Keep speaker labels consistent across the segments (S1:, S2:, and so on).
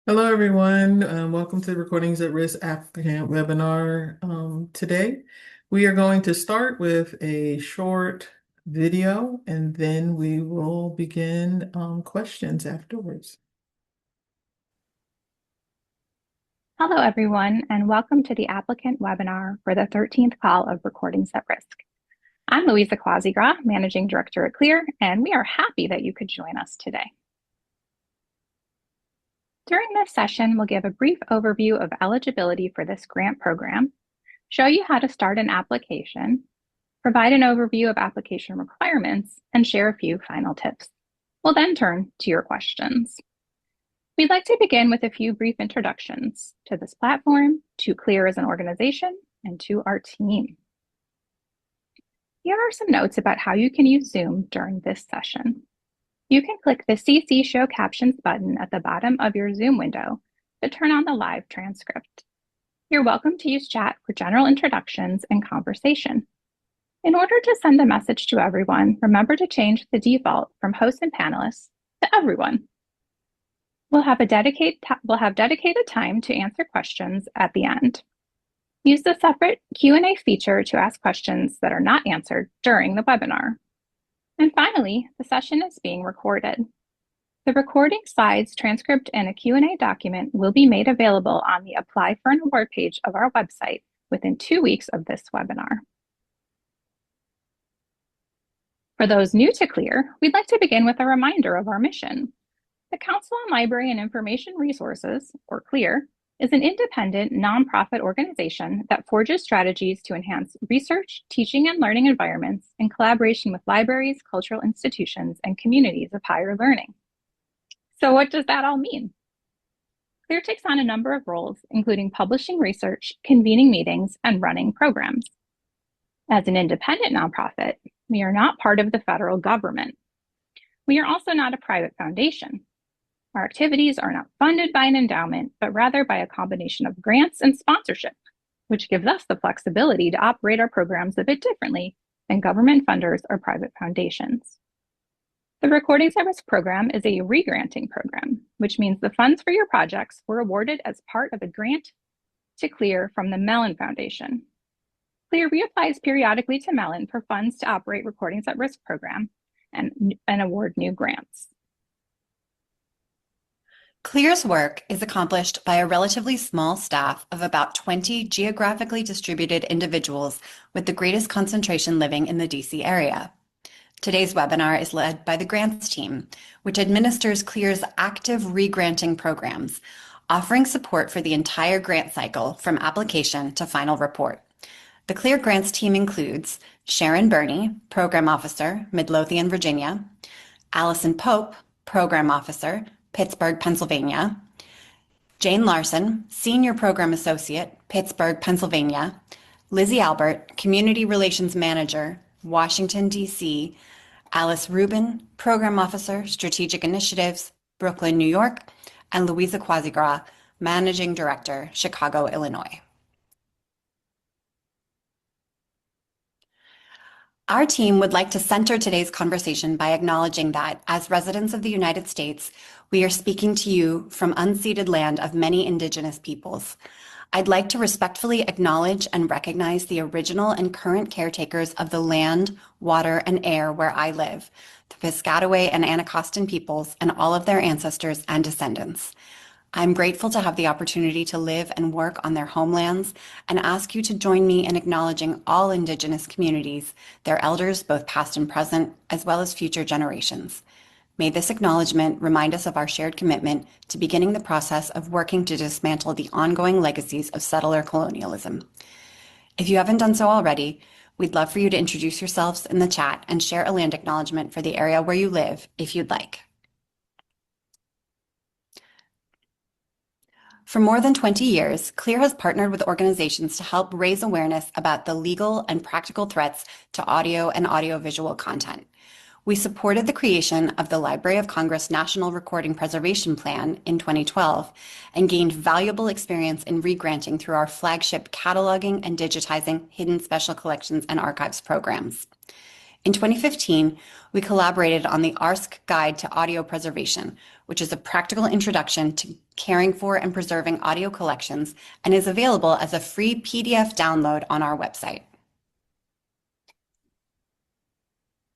S1: Hello, everyone. Welcome to the Recordings at Risk Applicant webinar. Today, we are going to start with a short video, and then we will begin questions afterwards.
S2: Hello, everyone, and welcome to the Applicant webinar for the 13th call of Recordings at Risk. I'm Louisa Kwasigroch, Managing Director at CLIR, and we are happy that you could join us today. During this session, we'll give a brief overview of eligibility for this grant program, show you how to start an application, provide an overview of application requirements, and share a few final tips. We'll then turn to your questions. We'd like to begin with a few brief introductions to this platform, to CLIR as an organization, and to our team. Here are some notes about how you can use Zoom during this session. You can click the CC Show Captions button at the bottom of your Zoom window to turn on the live transcript. You're welcome to use chat for general introductions and conversation. In order to send the message to everyone, remember to change the default from hosts and panelists to everyone. We'll have dedicated time to answer questions at the end. Use the separate Q&A feature to ask questions that are not answered during the webinar. And finally, the session is being recorded. The recording, slides, transcript, and a Q&A document will be made available on the Apply for an Award page of our website within 2 weeks of this webinar. For those new to CLIR, we'd like to begin with a reminder of our mission. The Council on Library and Information Resources, or CLIR, is an independent, nonprofit organization that forges strategies to enhance research, teaching, and learning environments in collaboration with libraries, cultural institutions, and communities of higher learning. So what does that all mean? CLIR takes on a number of roles, including publishing research, convening meetings, and running programs. As an independent nonprofit, we are not part of the federal government. We are also not a private foundation. Our activities are not funded by an endowment, but rather by a combination of grants and sponsorship, which gives us the flexibility to operate our programs a bit differently than government funders or private foundations. The Recordings at Risk program is a regranting program, which means the funds for your projects were awarded as part of a grant to CLIR from the Mellon Foundation. CLIR reapplies periodically to Mellon for funds to operate Recordings at Risk program and award new grants.
S3: CLIR's work is accomplished by a relatively small staff of about 20 geographically distributed individuals with the greatest concentration living in the DC area. Today's webinar is led by the grants team, which administers CLIR's active regranting programs, offering support for the entire grant cycle from application to final report. The CLIR grants team includes Sharon Burney, Program Officer, Midlothian, Virginia; Alyson Pope, Program Officer, Pittsburgh, Pennsylvania; Jane Larson, Senior Program Associate, Pittsburgh, Pennsylvania; Lizzi Albert, Community Relations Manager, Washington, D.C.; Alice Rubin, Program Officer, Strategic Initiatives, Brooklyn, New York; and Louisa Kwasigroch, Managing Director, Chicago, Illinois. Our team would like to center today's conversation by acknowledging that, as residents of the United States, we are speaking to you from unceded land of many Indigenous peoples. I'd like to respectfully acknowledge and recognize the original and current caretakers of the land, water, and air where I live, the Piscataway and Anacostan peoples, and all of their ancestors and descendants. I'm grateful to have the opportunity to live and work on their homelands and ask you to join me in acknowledging all Indigenous communities, their elders, both past and present, as well as future generations. May this acknowledgement remind us of our shared commitment to beginning the process of working to dismantle the ongoing legacies of settler colonialism. If you haven't done so already, we'd love for you to introduce yourselves in the chat and share a land acknowledgement for the area where you live, if you'd like. For more than 20 years, CLIR has partnered with organizations to help raise awareness about the legal and practical threats to audio and audiovisual content. We supported the creation of the Library of Congress National Recording Preservation Plan in 2012 and gained valuable experience in regranting through our flagship cataloging and digitizing hidden special collections and archives programs. In 2015, we collaborated on the ARSC Guide to Audio Preservation, which is a practical introduction to caring for and preserving audio collections and is available as a free PDF download on our website.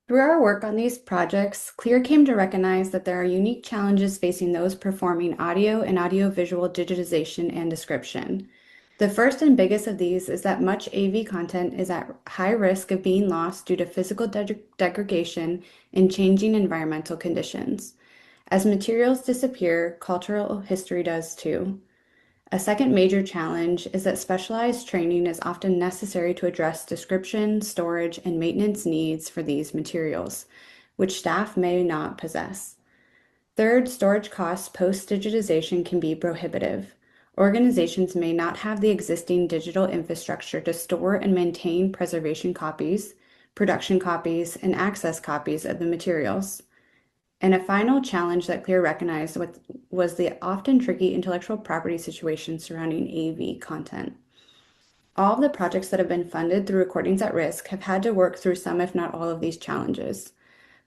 S3: Through our work on these projects, CLIR came to recognize that there are unique challenges facing those performing audio and audiovisual digitization and description. The first and biggest of these is that much AV content is at high risk of being lost due to physical degradation and changing environmental conditions. As materials disappear, cultural history does too. A second major challenge is that specialized training is often necessary to address description, storage, and maintenance needs for these materials, which staff may not possess. Third, storage costs post-digitization can be prohibitive. Organizations may not have the existing digital infrastructure to store and maintain preservation copies, production copies, and access copies of the materials. And a final challenge that CLIR recognized was the often tricky intellectual property situation surrounding AV content. All of the projects that have been funded through Recordings at Risk have had to work through some, if not all, of these challenges.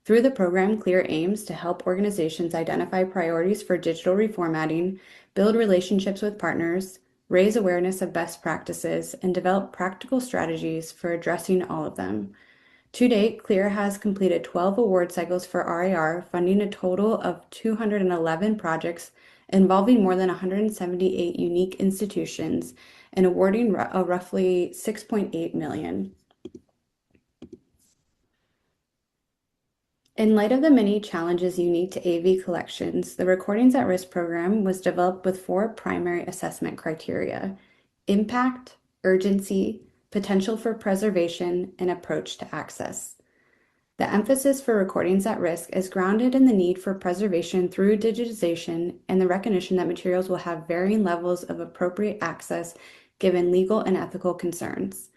S3: Through the program, CLIR aims to help organizations identify priorities for digital reformatting, build relationships with partners, raise awareness of best practices, and develop practical strategies for addressing all of them. To date, CLIR has completed 12 award cycles for RAR, funding a total of 211 projects involving more than 178 unique institutions and awarding roughly $6.8 million. In light of the many challenges unique to AV collections, the Recordings at Risk program was developed with 4 primary assessment criteria: impact, urgency, potential for preservation, and approach to access. The emphasis for Recordings at Risk is grounded in the need for preservation through digitization and the recognition that materials will have varying levels of appropriate access given legal and ethical concerns.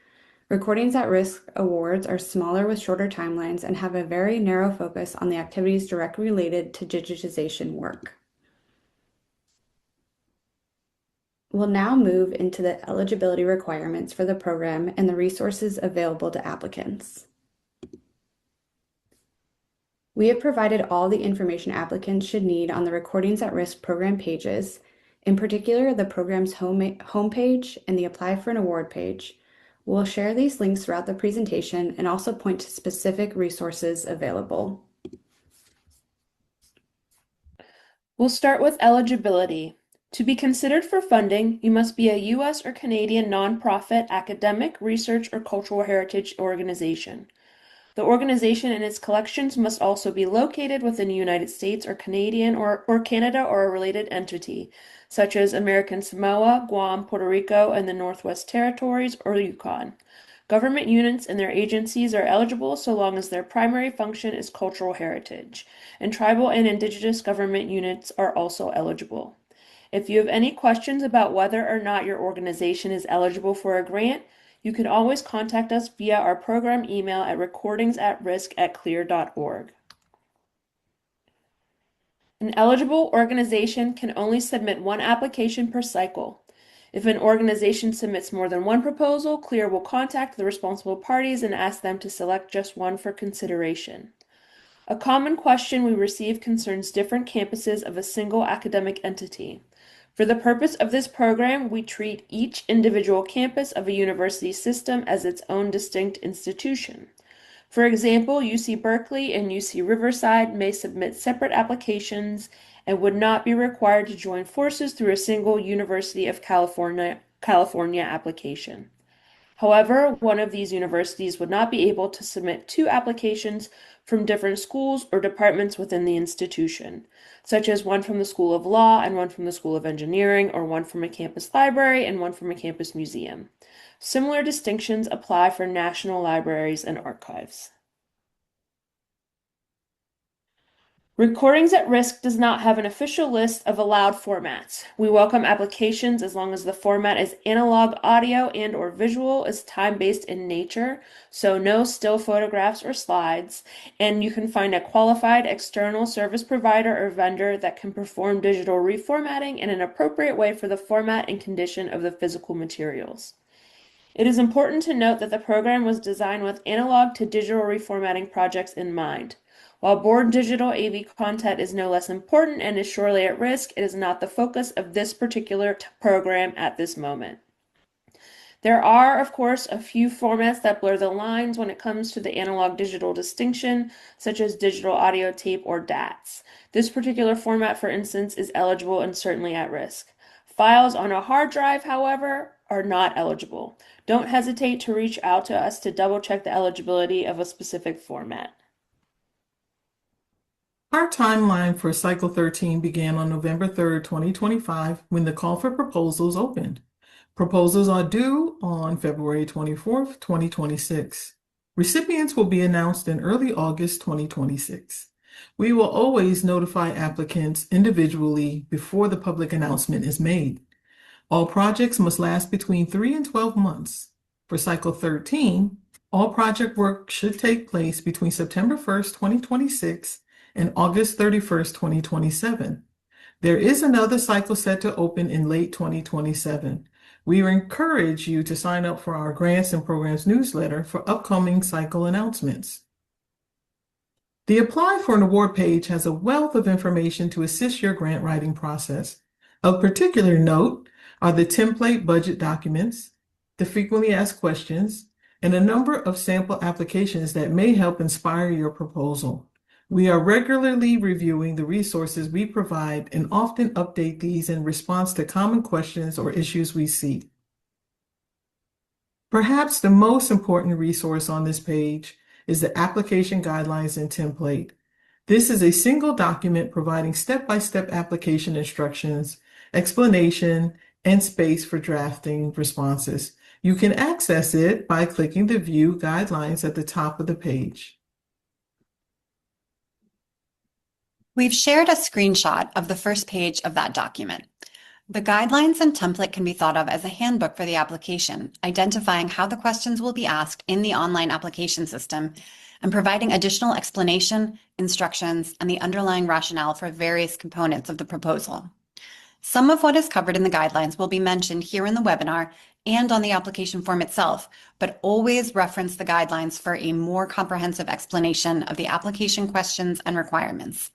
S3: Recordings at Risk awards are smaller with shorter timelines and have a very narrow focus on the activities directly related to digitization work. We'll now move into the eligibility requirements for the program and the resources available to applicants. We have provided all the information applicants should need on the Recordings at Risk program pages, in particular the program's homepage and the Apply for an Award page. We'll share these links throughout the presentation and also point to specific resources available.
S4: We'll start with eligibility. To be considered for funding, you must be a U.S. or Canadian nonprofit, academic, research, or cultural heritage organization. The organization and its collections must also be located within the United States or Canadian or Canada or a related entity, such as American Samoa, Guam, Puerto Rico, and the Northwest Territories or Yukon. Government units and their agencies are eligible so long as their primary function is cultural heritage, and tribal and indigenous government units are also eligible. If you have any questions about whether or not your organization is eligible for a grant, you can always contact us via our program email at recordingsatrisk@clir.org. An eligible organization can only submit one application per cycle. If an organization submits more than one proposal, CLIR will contact the responsible parties and ask them to select just one for consideration. A common question we receive concerns different campuses of a single academic entity. For the purpose of this program, we treat each individual campus of a university system as its own distinct institution. For example, UC Berkeley and UC Riverside may submit separate applications and would not be required to join forces through a single University of California application. However, one of these universities would not be able to submit 2 applications from different schools or departments within the institution, such as one from the School of Law and one from the School of Engineering, or one from a campus library and one from a campus museum. Similar distinctions apply for national libraries and archives. Recordings at Risk does not have an official list of allowed formats. We welcome applications as long as the format is analog audio and or visual, is time-based in nature, so no still photographs or slides, and you can find a qualified external service provider or vendor that can perform digital reformatting in an appropriate way for the format and condition of the physical materials. It is important to note that the program was designed with analog to digital reformatting projects in mind. While board digital AV content is no less important and is surely at risk, it is not the focus of this particular program at this moment. There are, of course, a few formats that blur the lines when it comes to the analog-digital distinction, such as digital audio tape or DATs. This particular format, for instance, is eligible and certainly at risk. Files on a hard drive, however, are not eligible. Don't hesitate to reach out to us to double-check the eligibility of a specific format.
S1: Our timeline for Cycle 13 began on November 3rd, 2025, when the call for proposals opened. Proposals are due on February 24th, 2026. Recipients will be announced in early August 2026. We will always notify applicants individually before the public announcement is made. All projects must last between 3 and 12 months. For Cycle 13, all project work should take place between September 1st, 2026 and August 31st, 2027. There is another cycle set to open in late 2027. We encourage you to sign up for our grants and programs newsletter for upcoming cycle announcements. The Apply for an Award page has a wealth of information to assist your grant writing process. Of particular note are the template budget documents, the frequently asked questions, and a number of sample applications that may help inspire your proposal. We are regularly reviewing the resources we provide and often update these in response to common questions or issues we see. Perhaps the most important resource on this page is the application guidelines and template. This is a single document providing step-by-step application instructions, explanation, and space for drafting responses. You can access it by clicking the View Guidelines at the top of the page.
S3: We've shared a screenshot of the first page of that document. The guidelines and template can be thought of as a handbook for the application, identifying how the questions will be asked in the online application system and providing additional explanation, instructions, and the underlying rationale for various components of the proposal. Some of what is covered in the guidelines will be mentioned here in the webinar and on the application form itself, but always reference the guidelines for a more comprehensive explanation of the application questions and requirements.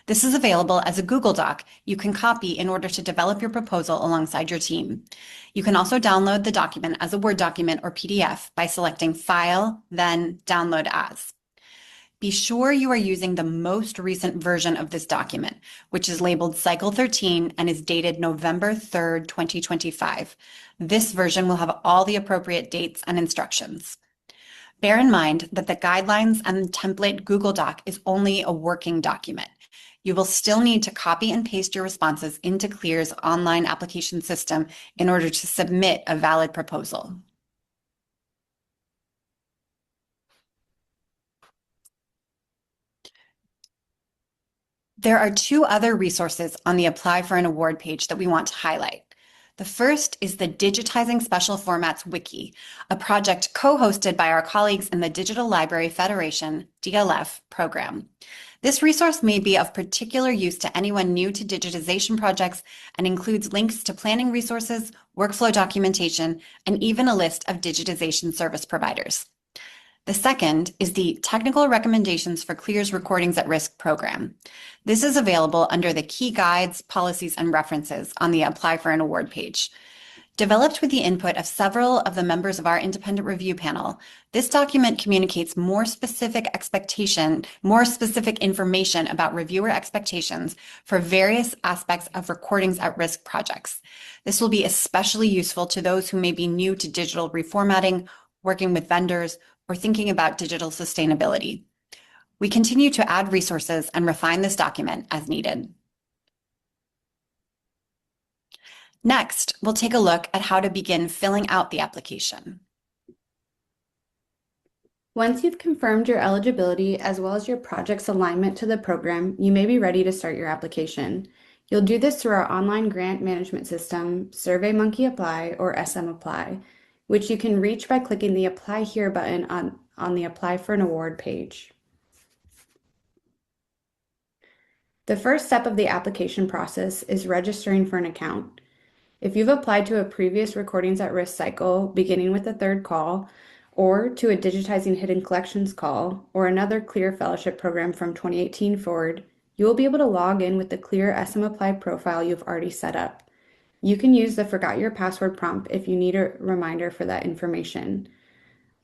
S3: This is available as a Google Doc you can copy in order to develop your proposal alongside your team. You can also download the document as a Word document or PDF by selecting File, then Download As. Be sure you are using the most recent version of this document, which is labeled Cycle 13 and is dated November 3rd, 2025. This version will have all the appropriate dates and instructions. Bear in mind that the guidelines and template Google Doc is only a working document. You will still need to copy and paste your responses into CLIR's online application system in order to submit a valid proposal. There are two other resources on the Apply for an Award page that we want to highlight. The first is the Digitizing Special Formats Wiki, a project co-hosted by our colleagues in the Digital Library Federation, DLF, program. This resource may be of particular use to anyone new to digitization projects and includes links to planning resources, workflow documentation, and even a list of digitization service providers. The second is the Technical Recommendations for CLIR's Recordings at Risk program. This is available under the Key Guides, Policies, and References on the Apply for an Award page. Developed with the input of several of the members of our independent review panel, this document communicates more specific information about reviewer expectations for various aspects of recordings at risk projects. This will be especially useful to those who may be new to digital reformatting, working with vendors, or thinking about digital sustainability. We continue to add resources and refine this document as needed. Next, we'll take a look at how to begin filling out the application.
S5: Once you've confirmed your eligibility as well as your project's alignment to the program, you may be ready to start your application. You'll do this through our online grant management system, SurveyMonkey Apply or SM Apply, which you can reach by clicking the Apply Here button on the Apply for an Award page. The first step of the application process is registering for an account. If you've applied to a previous Recordings at Risk cycle, beginning with the third call, or to a Digitizing Hidden Collections call, or another CLIR fellowship program from 2018 forward, you will be able to log in with the CLIR SM Apply profile you've already set up. You can use the Forgot Your Password prompt if you need a reminder for that information.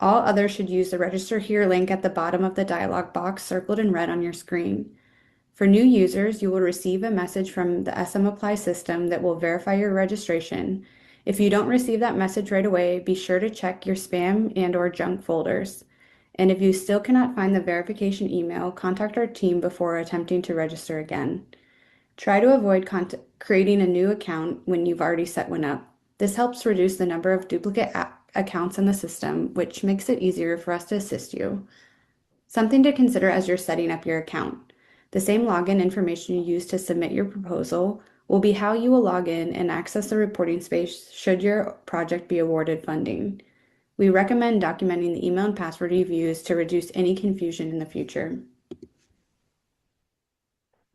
S5: All others should use the Register Here link at the bottom of the dialog box circled in red on your screen. For new users, you will receive a message from the SM Apply system that will verify your registration. If you don't receive that message right away, be sure to check your spam and/or junk folders. And if you still cannot find the verification email, contact our team before attempting to register again. Try to avoid creating a new account when you've already set one up. This helps reduce the number of duplicate accounts in the system, which makes it easier for us to assist you. Something to consider as you're setting up your account. The same login information you use to submit your proposal will be how you will log in and access the reporting space should your project be awarded funding. We recommend documenting the email and password you've used to reduce any confusion in the future.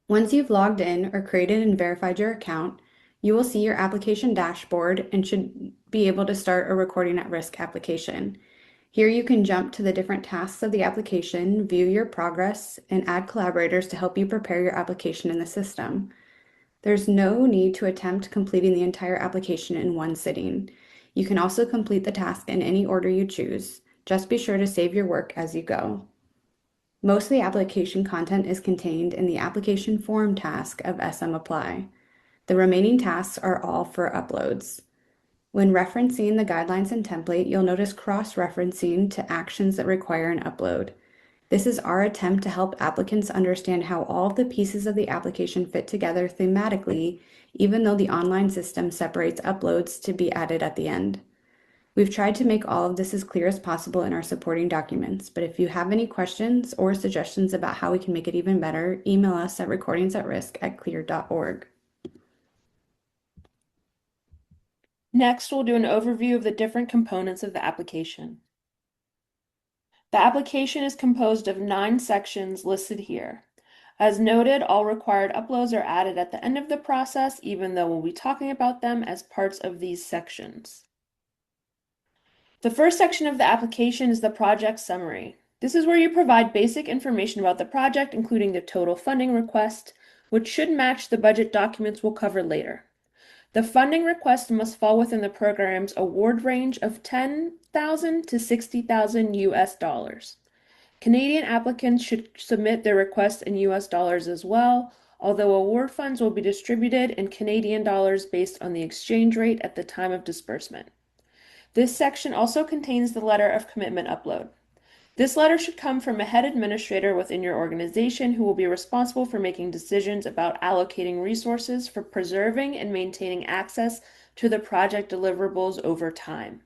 S5: Once you've logged in or created and verified your account, you will see your application dashboard and should be able to start a Recording at Risk application. Here you can jump to the different tasks of the application, view your progress, and add collaborators to help you prepare your application in the system. There's no need to attempt completing the entire application in one sitting. You can also complete the task in any order you choose. Just be sure to save your work as you go. Most of the application content is contained in the application form task of SM Apply. The remaining tasks are all for uploads. When referencing the guidelines and template, you'll notice cross-referencing to actions that require an upload. This is our attempt to help applicants understand how all of the pieces of the application fit together thematically, even though the online system separates uploads to be added at the end. We've tried to make all of this as clear as possible in our supporting documents, but if you have any questions or suggestions about how we can make it even better, email us at recordingsatrisk@clir.org.
S4: Next, we'll do an overview of the different components of the application. The application is composed of 9 sections listed here. As noted, all required uploads are added at the end of the process, even though we'll be talking about them as parts of these sections. The first section of the application is the project summary. This is where you provide basic information about the project, including the total funding request, which should match the budget documents we'll cover later. The funding request must fall within the program's award range of $10,000 to $60,000 US. Canadian applicants should submit their request in US dollars as well, although award funds will be distributed in Canadian dollars based on the exchange rate at the time of disbursement. This section also contains the letter of commitment upload. This letter should come from a head administrator within your organization who will be responsible for making decisions about allocating resources for preserving and maintaining access to the project deliverables over time.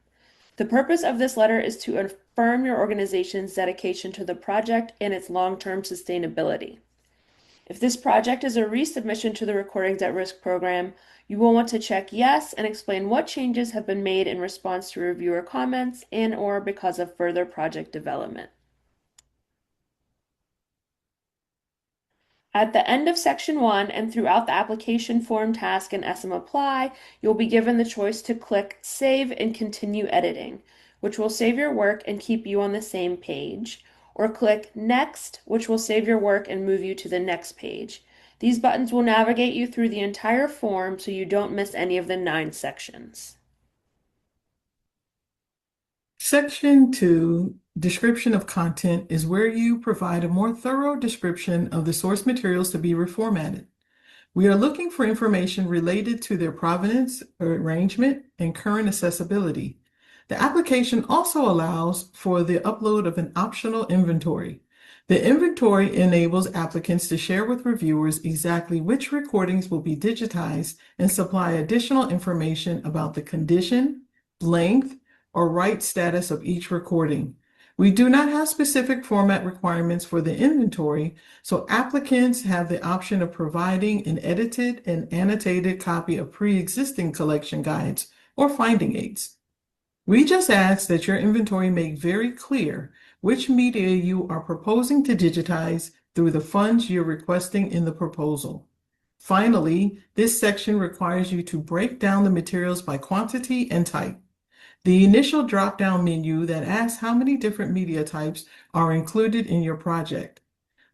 S4: The purpose of this letter is to affirm your organization's dedication to the project and its long-term sustainability. If this project is a resubmission to the Recordings at Risk program, you will want to check yes and explain what changes have been made in response to reviewer comments and/or because of further project development. At the end of section 1 and throughout the application form task in SM Apply, you'll be given the choice to click Save and Continue Editing, which will save your work and keep you on the same page, or click Next, which will save your work and move you to the next page. These buttons will navigate you through the entire form so you don't miss any of the 9 sections.
S1: Section 2, Description of Content, is where you provide a more thorough description of the source materials to be reformatted. We are looking for information related to their provenance, arrangement, and current accessibility. The application also allows for the upload of an optional inventory. The inventory enables applicants to share with reviewers exactly which recordings will be digitized and supply additional information about the condition, length, or right status of each recording. We do not have specific format requirements for the inventory, so applicants have the option of providing an edited and annotated copy of pre-existing collection guides or finding aids. We just ask that your inventory make very clear which media you are proposing to digitize through the funds you're requesting in the proposal. Finally, this section requires you to break down the materials by quantity and type. The initial drop-down menu that asks how many different media types are included in your project.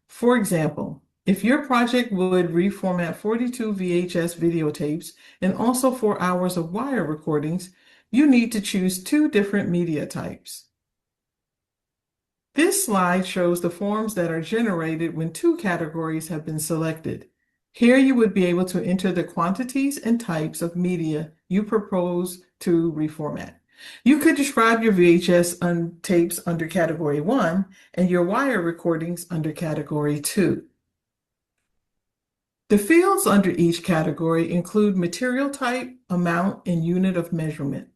S1: For example, if your project would reformat 42 VHS videotapes and also 4 hours of wire recordings, you need to choose 2 different media types. This slide shows the forms that are generated when 2 categories have been selected. Here you would be able to enter the quantities and types of media you propose to reformat. You could describe your VHS tapes under Category 1 and your wire recordings under Category 2. The fields under each category include material type, amount, and unit of measurement.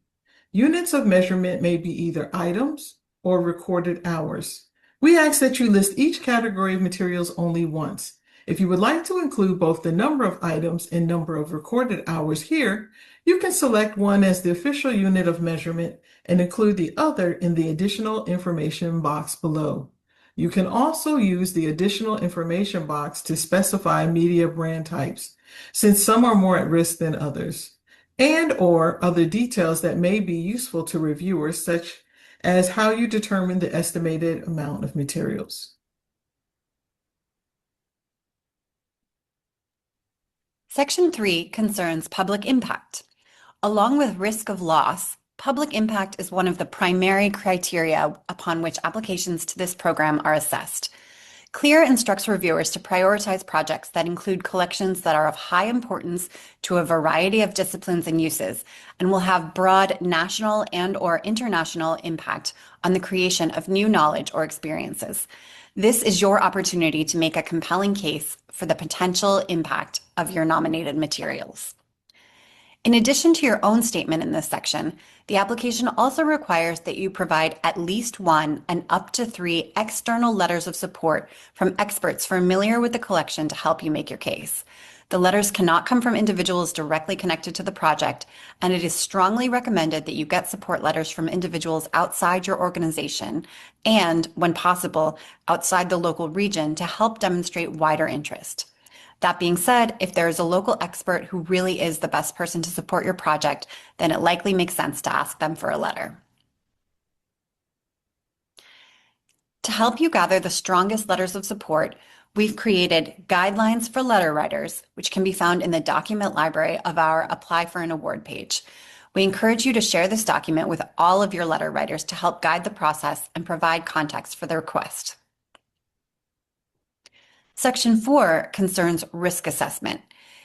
S1: Units of measurement may be either items or recorded hours. We ask that you list each category of materials only once. If you would like to include both the number of items and number of recorded hours here, you can select one as the official unit of measurement and include the other in the additional information box below. You can also use the additional information box to specify media brand types, since some are more at risk than others, and/or other details that may be useful to reviewers, such as how you determine the estimated amount of materials.
S3: Section 3 concerns public impact. Along with risk of loss, public impact is one of the primary criteria upon which applications to this program are assessed. CLIR instructs reviewers to prioritize projects that include collections that are of high importance to a variety of disciplines and uses and will have broad national and/or international impact on the creation of new knowledge or experiences. This is your opportunity to make a compelling case for the potential impact of your nominated materials. In addition to your own statement in this section, the application also requires that you provide at least 1 and up to 3 external letters of support from experts familiar with the collection to help you make your case. The letters cannot come from individuals directly connected to the project, and it is strongly recommended that you get support letters from individuals outside your organization and, when possible, outside the local region to help demonstrate wider interest. That being said, if there is a local expert who really is the best person to support your project, then it likely makes sense to ask them for a letter. To help you gather the strongest letters of support, we've created guidelines for letter writers, which can be found in the document library of our Apply for an Award page. We encourage you to share this document with all of your letter writers to help guide the process and provide context for the request. Section 4 concerns risk assessment.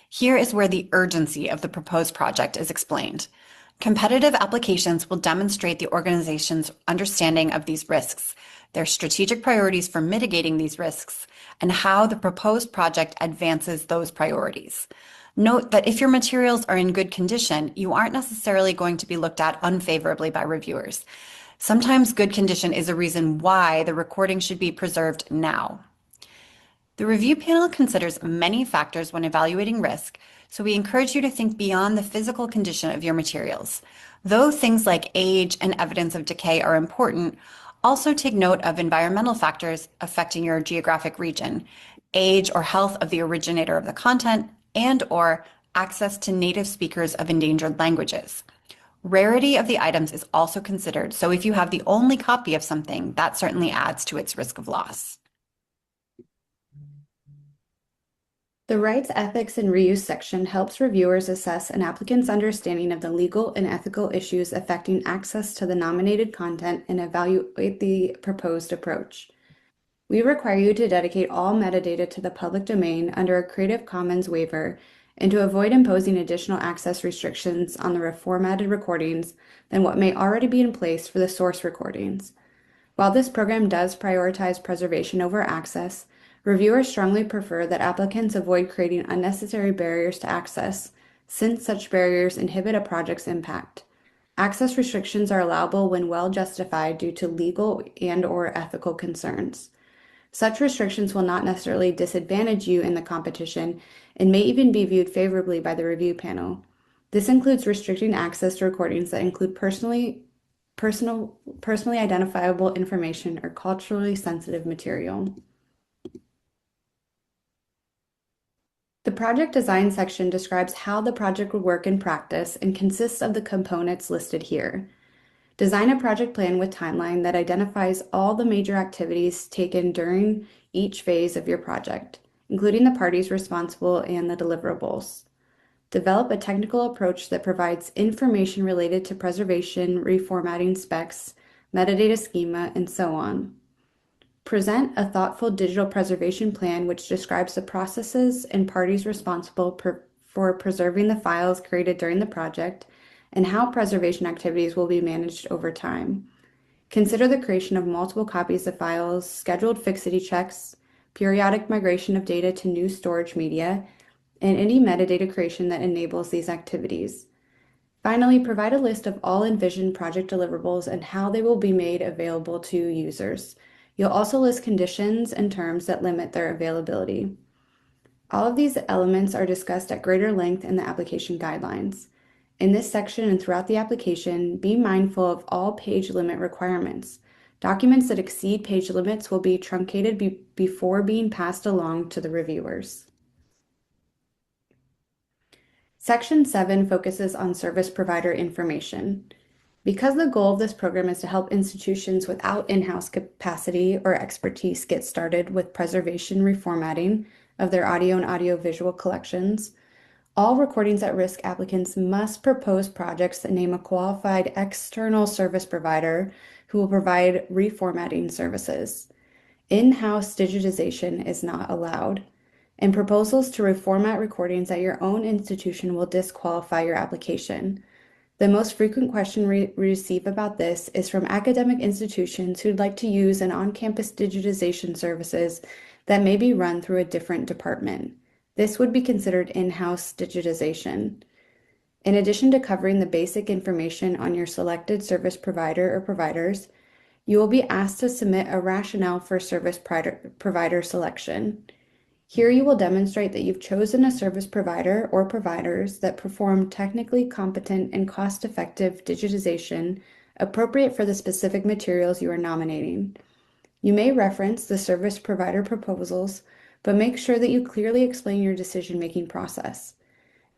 S3: Here is where the urgency of the proposed project is explained. Competitive applications will demonstrate the organization's understanding of these risks, their strategic priorities for mitigating these risks, and how the proposed project advances those priorities. Note that if your materials are in good condition, you aren't necessarily going to be looked at unfavorably by reviewers. Sometimes good condition is a reason why the recording should be preserved now. The review panel considers many factors when evaluating risk, so we encourage you to think beyond the physical condition of your materials. Though things like age and evidence of decay are important, also take note of environmental factors affecting your geographic region, age or health of the originator of the content, and/or access to native speakers of endangered languages. Rarity of the items is also considered, so if you have the only copy of something, that certainly adds to its risk of loss.
S5: The Rights, Ethics, and Reuse section helps reviewers assess an applicant's understanding of the legal and ethical issues affecting access to the nominated content and evaluate the proposed approach. We require you to dedicate all metadata to the public domain under a Creative Commons waiver and to avoid imposing additional access restrictions on the reformatted recordings than what may already be in place for the source recordings. While this program does prioritize preservation over access, reviewers strongly prefer that applicants avoid creating unnecessary barriers to access, since such barriers inhibit a project's impact. Access restrictions are allowable when well justified due to legal and/or ethical concerns. Such restrictions will not necessarily disadvantage you in the competition and may even be viewed favorably by the review panel. This includes restricting access to recordings that include personally identifiable information or culturally sensitive material. The project design section describes how the project would work in practice and consists of the components listed here. Design a project plan with timeline that identifies all the major activities taken during each phase of your project, including the parties responsible and the deliverables. Develop a technical approach that provides information related to preservation, reformatting specs, metadata schema, and so on. Present a thoughtful digital preservation plan which describes the processes and parties responsible for preserving the files created during the project and how preservation activities will be managed over time. Consider the creation of multiple copies of files, scheduled fixity checks, periodic migration of data to new storage media, and any metadata creation that enables these activities. Finally, provide a list of all envisioned project deliverables and how they will be made available to users. You'll also list conditions and terms that limit their availability. All of these elements are discussed at greater length in the application guidelines. In this section and throughout the application, be mindful of all page limit requirements. Documents that exceed page limits will be truncated before being passed along to the reviewers. Section 7 focuses on service provider information. Because the goal of this program is to help institutions without in-house capacity or expertise get started with preservation reformatting of their audio and audiovisual collections, all recordings at risk applicants must propose projects that name a qualified external service provider who will provide reformatting services. In-house digitization is not allowed, and proposals to reformat recordings at your own institution will disqualify your application. The most frequent question we receive about this is from academic institutions who'd like to use an on-campus digitization services that may be run through a different department. This would be considered in-house digitization. In addition to covering the basic information on your selected service provider or providers, you will be asked to submit a rationale for service provider selection. Here you will demonstrate that you've chosen a service provider or providers that perform technically competent and cost-effective digitization appropriate for the specific materials you are nominating. You may reference the service provider proposals, but make sure that you clearly explain your decision-making process.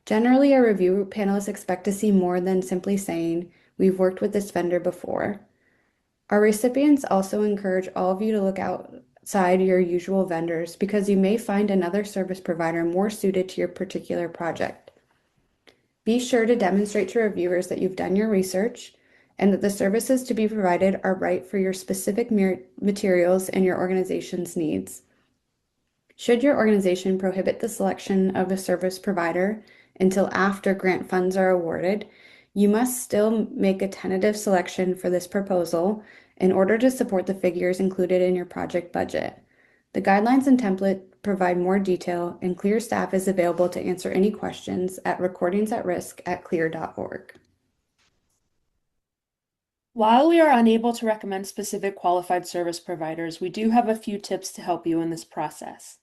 S5: Generally, our review panelists expect to see more than simply saying, "We've worked with this vendor before." Our recipients also encourage all of you to look outside your usual vendors because you may find another service provider more suited to your particular project. Be sure to demonstrate to reviewers that you've done your research and that the services to be provided are right for your specific materials and your organization's needs. Should your organization prohibit the selection of a service provider until after grant funds are awarded, you must still make a tentative selection for this proposal in order to support the figures included in your project budget. The guidelines and template provide more detail, and CLIR staff is available to answer any questions at recordingsatrisk@clir.org.
S4: While we are unable to recommend specific qualified service providers, we do have a few tips to help you in this process.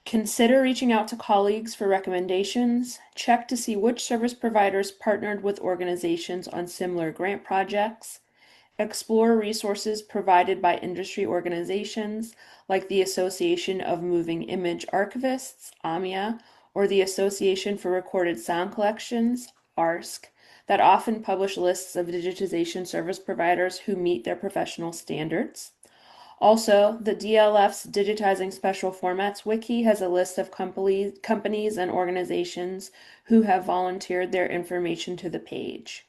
S4: Consider reaching out to colleagues for recommendations. Check to see which service providers partnered with organizations on similar grant projects. Explore resources provided by industry organizations like the Association of Moving Image Archivists, AMIA, or the Association for Recorded Sound Collections, ARSC, that often publish lists of digitization service providers who meet their professional standards. Also, the DLF's Digitizing Special Formats Wiki has a list of companies and organizations who have volunteered their information to the page.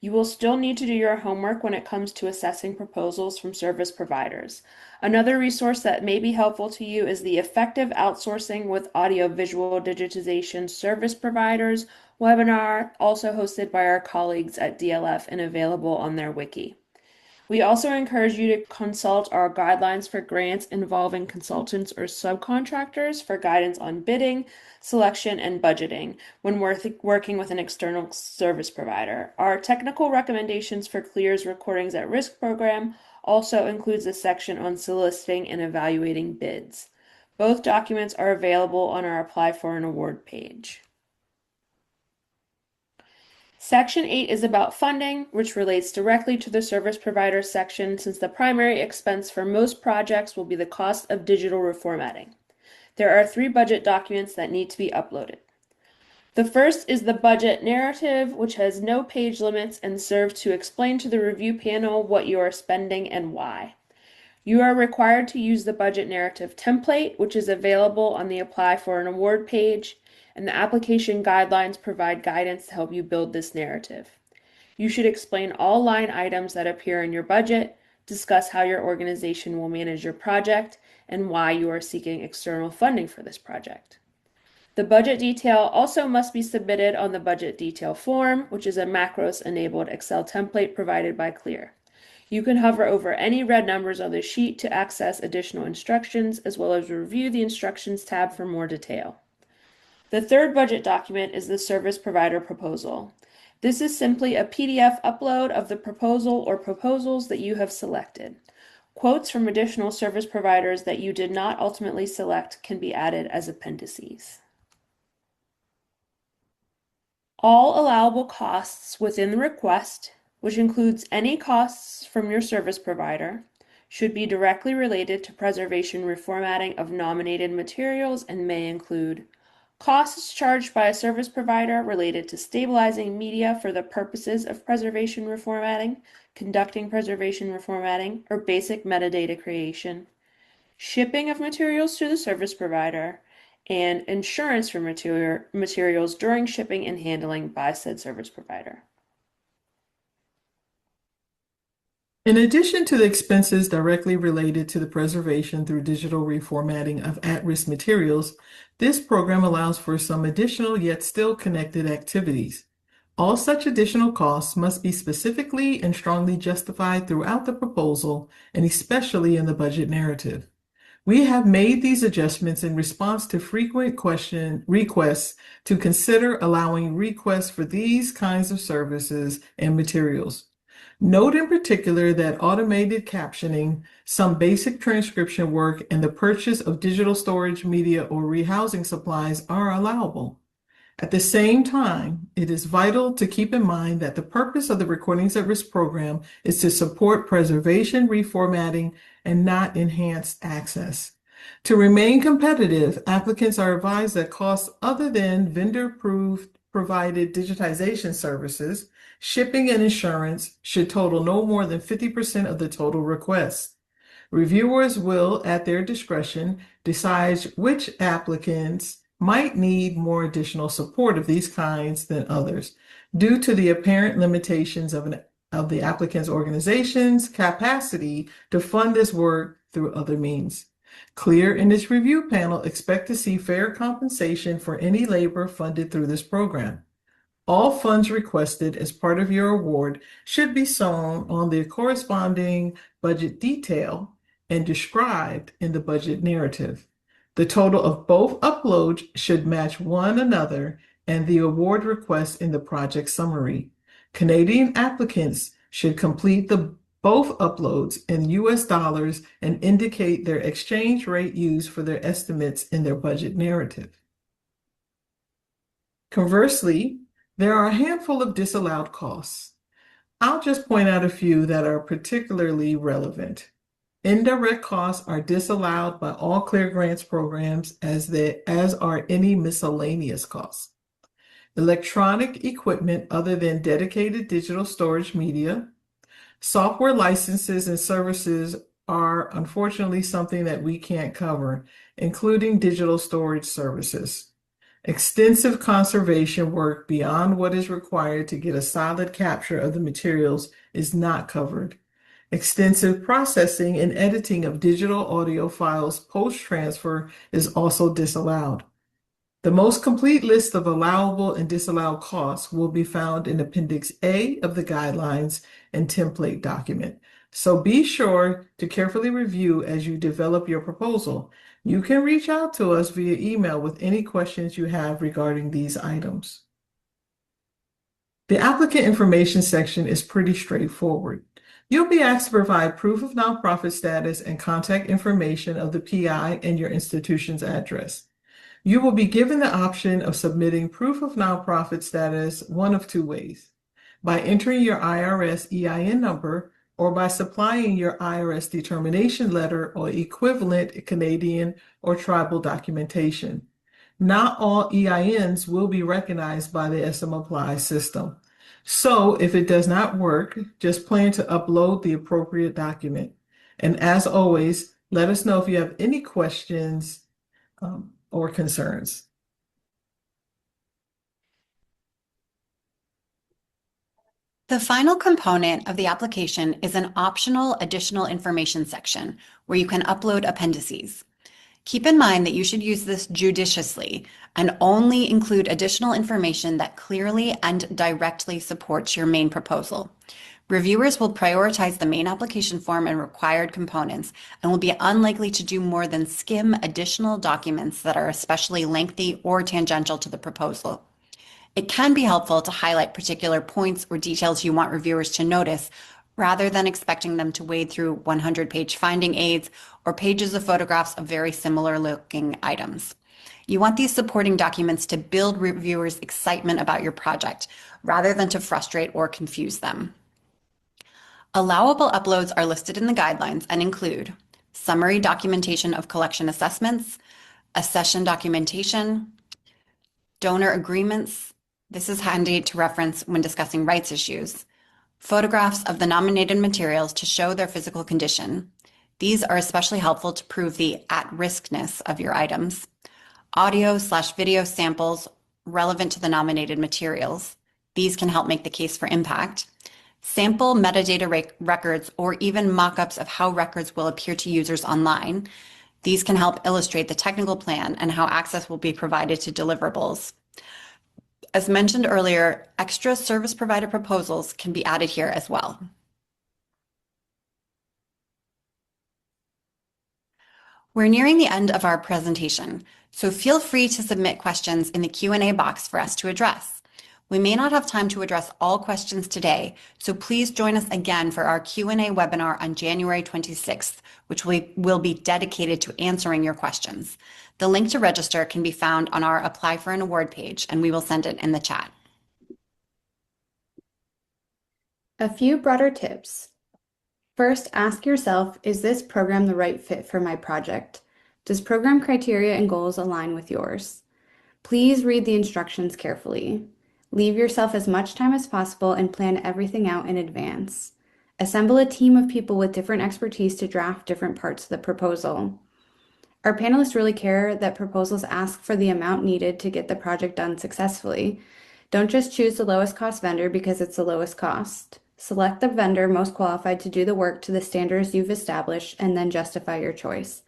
S4: You will still need to do your homework when it comes to assessing proposals from service providers. Another resource that may be helpful to you is the Effective Outsourcing with Audiovisual Digitization Service Providers webinar, also hosted by our colleagues at DLF and available on their wiki. We also encourage you to consult our guidelines for grants involving consultants or subcontractors for guidance on bidding, selection, and budgeting when working with an external service provider. Our technical recommendations for CLIR's Recordings at Risk program also includes a section on soliciting and evaluating bids. Both documents are available on our Apply for an Award page. Section 8 is about funding, which relates directly to the service provider section since the primary expense for most projects will be the cost of digital reformatting. There are 3 budget documents that need to be uploaded. The first is the budget narrative, which has no page limits and serves to explain to the review panel what you are spending and why. You are required to use the budget narrative template, which is available on the Apply for an Award page, and the application guidelines provide guidance to help you build this narrative. You should explain all line items that appear in your budget, discuss how your organization will manage your project, and why you are seeking external funding for this project. The budget detail also must be submitted on the budget detail form, which is a macros-enabled Excel template provided by CLIR. You can hover over any red numbers on the sheet to access additional instructions, as well as review the Instructions tab for more detail. The third budget document is the Service Provider Proposal. This is simply a PDF upload of the proposal or proposals that you have selected. Quotes from additional service providers that you did not ultimately select can be added as appendices. All allowable costs within the request, which includes any costs from your service provider, should be directly related to preservation reformatting of nominated materials and may include costs charged by a service provider related to stabilizing media for the purposes of preservation reformatting, conducting preservation reformatting, or basic metadata creation, shipping of materials to the service provider, and insurance for materials during shipping and handling by said service provider.
S1: In addition to the expenses directly related to the preservation through digital reformatting of at-risk materials, this program allows for some additional yet still connected activities. All such additional costs must be specifically and strongly justified throughout the proposal, and especially in the budget narrative. We have made these adjustments in response to frequent requests to consider allowing requests for these kinds of services and materials. Note in particular that automated captioning, some basic transcription work, and the purchase of digital storage media or rehousing supplies are allowable. At the same time, it is vital to keep in mind that the purpose of the Recordings at Risk program is to support preservation, reformatting, and not enhance access. To remain competitive, applicants are advised that costs other than vendor-approved provided digitization services, shipping, and insurance should total no more than 50% of the total request. Reviewers will, at their discretion, decide which applicants might need more additional support of these kinds than others, due to the apparent limitations of the applicant's organization's capacity to fund this work through other means. CLIR and its review panel expect to see fair compensation for any labor funded through this program. All funds requested as part of your award should be shown on the corresponding budget detail and described in the budget narrative. The total of both uploads should match one another and the award request in the project summary. Canadian applicants should complete both uploads in US dollars and indicate their exchange rate used for their estimates in their budget narrative. Conversely, there are a handful of disallowed costs. I'll just point out a few that are particularly relevant. Indirect costs are disallowed by all CLIR grants programs as are any miscellaneous costs. Electronic equipment other than dedicated digital storage media. Software licenses and services are unfortunately something that we can't cover, including digital storage services. Extensive conservation work beyond what is required to get a solid capture of the materials is not covered. Extensive processing and editing of digital audio files post-transfer is also disallowed. The most complete list of allowable and disallowed costs will be found in Appendix A of the guidelines and template document. So be sure to carefully review as you develop your proposal. You can reach out to us via email with any questions you have regarding these items. The applicant information section is pretty straightforward. You'll be asked to provide proof of nonprofit status and contact information of the PI and your institution's address. You will be given the option of submitting proof of nonprofit status one of two ways: by entering your IRS EIN number or by supplying your IRS determination letter or equivalent Canadian or tribal documentation. Not all EINs will be recognized by the SM Apply system. So if it does not work, just plan to upload the appropriate document. And as always, let us know if you have any questions or concerns.
S3: The final component of the application is an optional additional information section where you can upload appendices. Keep in mind that you should use this judiciously and only include additional information that clearly and directly supports your main proposal. Reviewers will prioritize the main application form and required components and will be unlikely to do more than skim additional documents that are especially lengthy or tangential to the proposal. It can be helpful to highlight particular points or details you want reviewers to notice, rather than expecting them to wade through 100-page finding aids or pages of photographs of very similar looking items. You want these supporting documents to build reviewers' excitement about your project, rather than to frustrate or confuse them. Allowable uploads are listed in the guidelines and include summary documentation of collection assessments, accession documentation, donor agreements. This is handy to reference when discussing rights issues. Photographs of the nominated materials to show their physical condition. These are especially helpful to prove the at-riskness of your items. Audio/video samples relevant to the nominated materials. These can help make the case for impact. Sample metadata records or even mock-ups of how records will appear to users online. These can help illustrate the technical plan and how access will be provided to deliverables. As mentioned earlier, extra service provider proposals can be added here as well. We're nearing the end of our presentation, so feel free to submit questions in the Q&A box for us to address. We may not have time to address all questions today, so please join us again for our Q&A webinar on January 26th, which will be dedicated to answering your questions. The link to register can be found on our Apply for an Award page, and we will send it in the chat.
S5: A few broader tips. First, ask yourself, is this program the right fit for my project? Does program criteria and goals align with yours? Please read the instructions carefully. Leave yourself as much time as possible and plan everything out in advance. Assemble a team of people with different expertise to draft different parts of the proposal. Our panelists really care that proposals ask for the amount needed to get the project done successfully. Don't just choose the lowest cost vendor because it's the lowest cost. Select the vendor most qualified to do the work to the standards you've established and then justify your choice.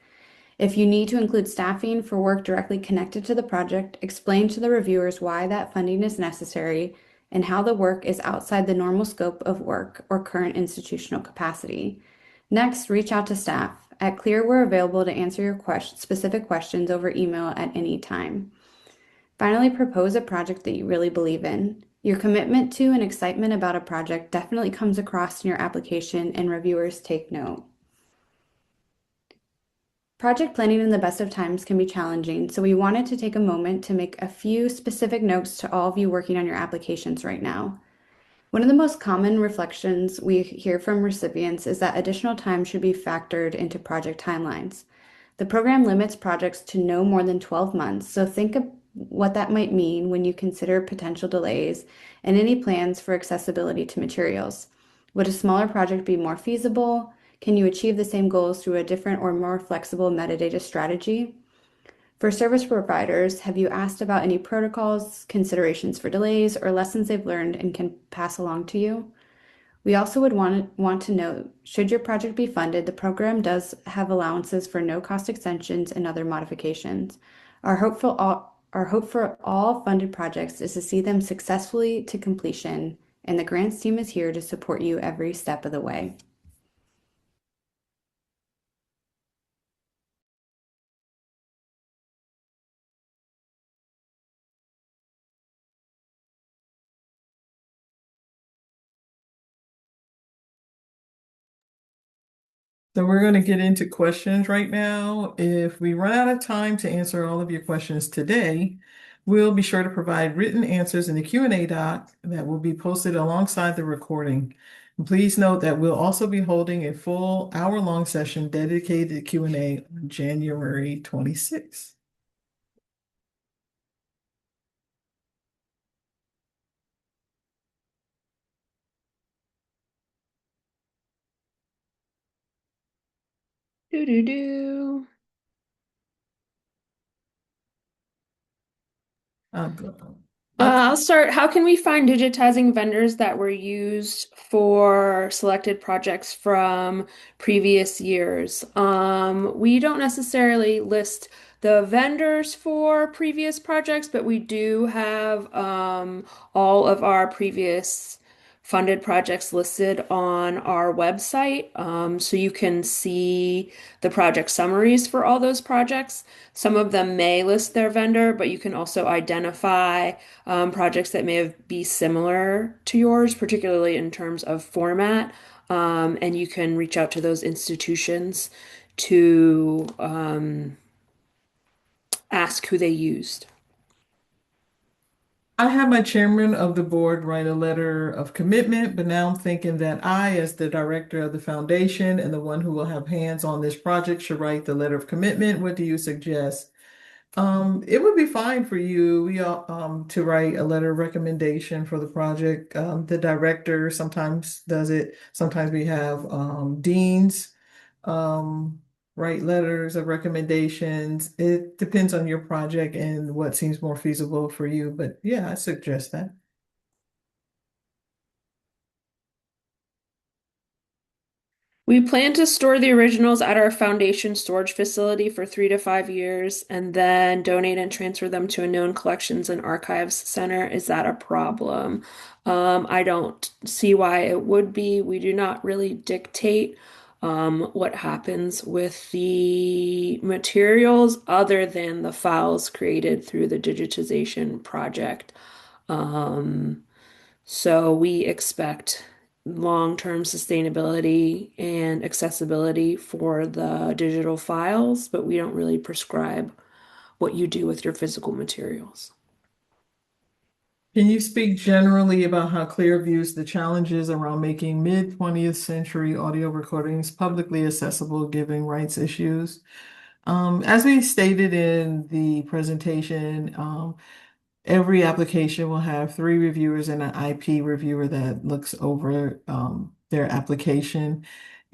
S5: If you need to include staffing for work directly connected to the project, explain to the reviewers why that funding is necessary and how the work is outside the normal scope of work or current institutional capacity. Next, reach out to staff. At CLIR, we're available to answer your specific questions over email at any time. Finally, propose a project that you really believe in. Your commitment to and excitement about a project definitely comes across in your application, and reviewers take note. Project planning in the best of times can be challenging, so we wanted to take a moment to make a few specific notes to all of you working on your applications right now. One of the most common reflections we hear from recipients is that additional time should be factored into project timelines. The program limits projects to no more than 12 months, so think of what that might mean when you consider potential delays and any plans for accessibility to materials. Would a smaller project be more feasible? Can you achieve the same goals through a different or more flexible metadata strategy? For service providers, have you asked about any protocols, considerations for delays, or lessons they've learned and can pass along to you? We also would want to note, should your project be funded, the program does have allowances for no-cost extensions and other modifications. Our hope for all funded projects is to see them successfully to completion, and the grants team is here to support you every step of the way.
S1: So we're going to get into questions right now. If we run out of time to answer all of your questions today, we'll be sure to provide written answers in the Q&A doc that will be posted alongside the recording. And please note that we'll also be holding a full hour-long session dedicated to Q&A on January 26th.
S4: Do do do.
S1: I'll
S4: I'll start. How can we find digitizing vendors that were used for selected projects from previous years? We don't necessarily list the vendors for previous projects, but we do have all of our previous funded projects listed on our website. So you can see the project summaries for all those projects. Some of them may list their vendor, but you can also identify projects that may be similar to yours, particularly in terms of format. And you can reach out to those institutions to ask who they used.
S1: I had my chairman of the board write a letter of commitment, but now I'm thinking that I, as the director of the foundation and the one who will have hands on this project, should write the letter of commitment. What do you suggest? It would be fine for you, to write a letter of recommendation for the project. The director sometimes does it. Sometimes we have deans um, write letters of recommendations. It depends on your project and what seems more feasible for you. But yeah, I suggest that.
S4: We plan to store the originals at our foundation storage facility for 3 to 5 years and then donate and transfer them to a known collections and archives center. Is that a problem? I don't see why it would be. We do not really dictate what happens with the materials other than the files created through the digitization project. Um, so we expect long-term sustainability and accessibility for the digital files, but we don't really prescribe what you do with your physical materials.
S1: Can you speak generally about how CLIR views the challenges around making mid-20th century audio recordings publicly accessible given rights issues? As we stated in the presentation, every application will have 3 reviewers and an IP reviewer that looks over their application.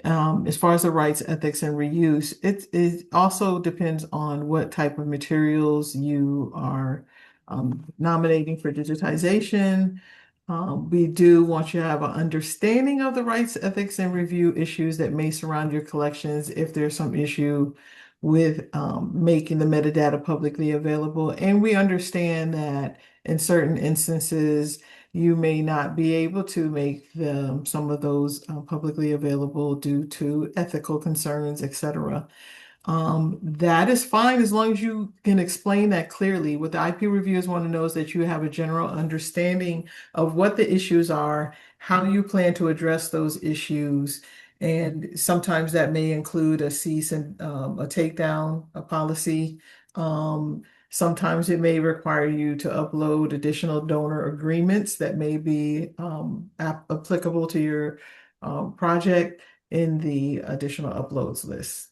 S1: As far as the rights, ethics, and reuse, it also depends on what type of materials you are nominating for digitization. We do want you to have an understanding of the rights, ethics, and review issues that may surround your collections if there's some issue with making the metadata publicly available. And we understand that in certain instances, you may not be able to make some of those publicly available due to ethical concerns, etc. That is fine as long as you can explain that clearly. What the IP reviewers want to know is that you have a general understanding of what the issues are, how you plan to address those issues, and sometimes that may include a cease and a takedown, a policy. Sometimes it may require you to upload additional donor agreements that may be applicable to your project in the additional uploads list.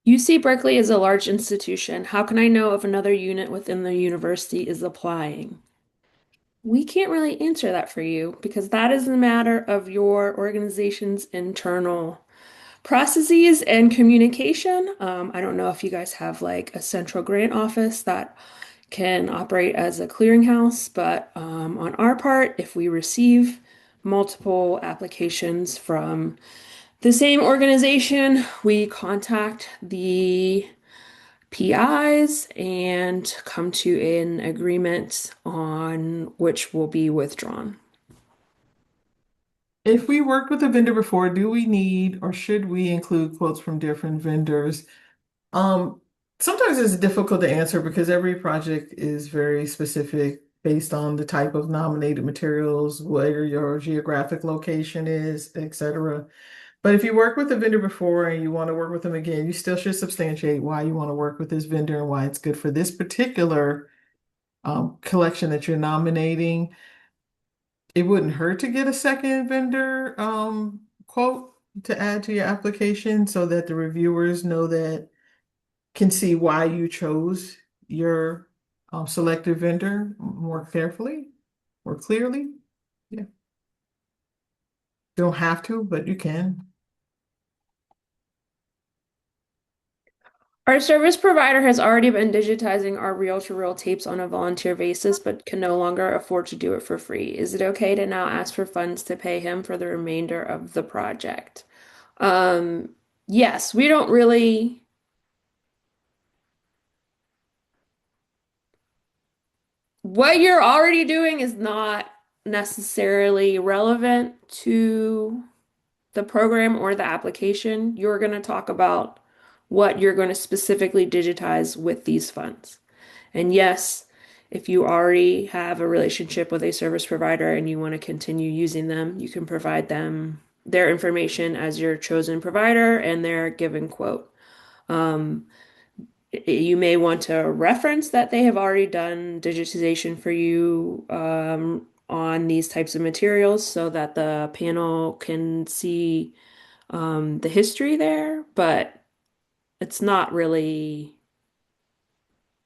S4: UC Berkeley is a large institution. How can I know if another unit within the university is applying? We can't really answer that for you because that is a matter of your organization's internal processes and communication. I don't know if you guys have like a central grant office that can operate as a clearinghouse, but on our part, if we receive multiple applications from the same organization, we contact the PIs and come to an agreement on which will be withdrawn.
S1: If we worked with a vendor before, do we need or should we include quotes from different vendors? Um, Sometimes it's difficult to answer because every project is very specific based on the type of nominated materials, where your geographic location is, etc. But if you work with a vendor before and you want to work with them again, you still should substantiate why you want to work with this vendor and why it's good for this particular collection that you're nominating. it wouldn't hurt to get a second vendor quote to add to your application so that the reviewers know that can see why you chose your selected vendor more carefully or clearly. Yeah. Don't have to, but you can.
S4: Our service provider has already been digitizing our reel-to-reel tapes on a volunteer basis, but can no longer afford to do it for free. Is it okay to now ask for funds to pay him for the remainder of the project? Um, yes, we don't really. What you're already doing is not necessarily relevant to the program or the application. You're going to talk about what you're going to specifically digitize with these funds. And yes, if you already have a relationship with a service provider and you want to continue using them, you can provide them their information as your chosen provider and their given quote. Um, you may want to reference that they have already done digitization for you on these types of materials so that the panel can see the history there, but it's not really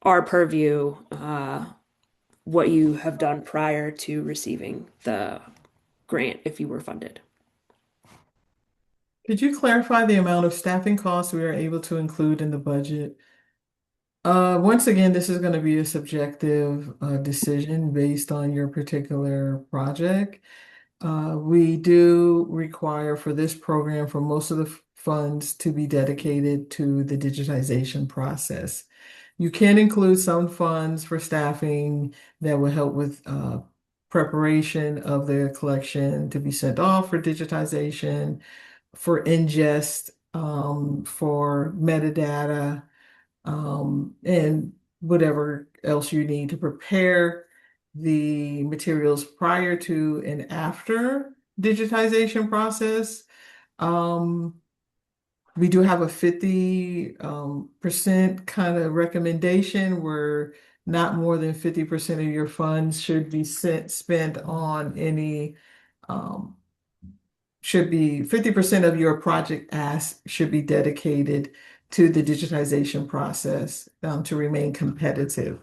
S4: our purview what you have done prior to receiving the grant if you were funded.
S1: Could you clarify the amount of staffing costs we are able to include in the budget? Once again, this is going to be a subjective decision based on your particular project. We do require for this program for most of the funds to be dedicated to the digitization process. You can include some funds for staffing that will help with preparation of the collection to be sent off for digitization, for ingest, for metadata, and whatever else you need to prepare the materials prior to and after digitization process. Um, we do have a 50 percent kind of recommendation where not more than 50% of your funds should be spent on any um, should be 50% of your project ask should be dedicated to the digitization process to remain competitive.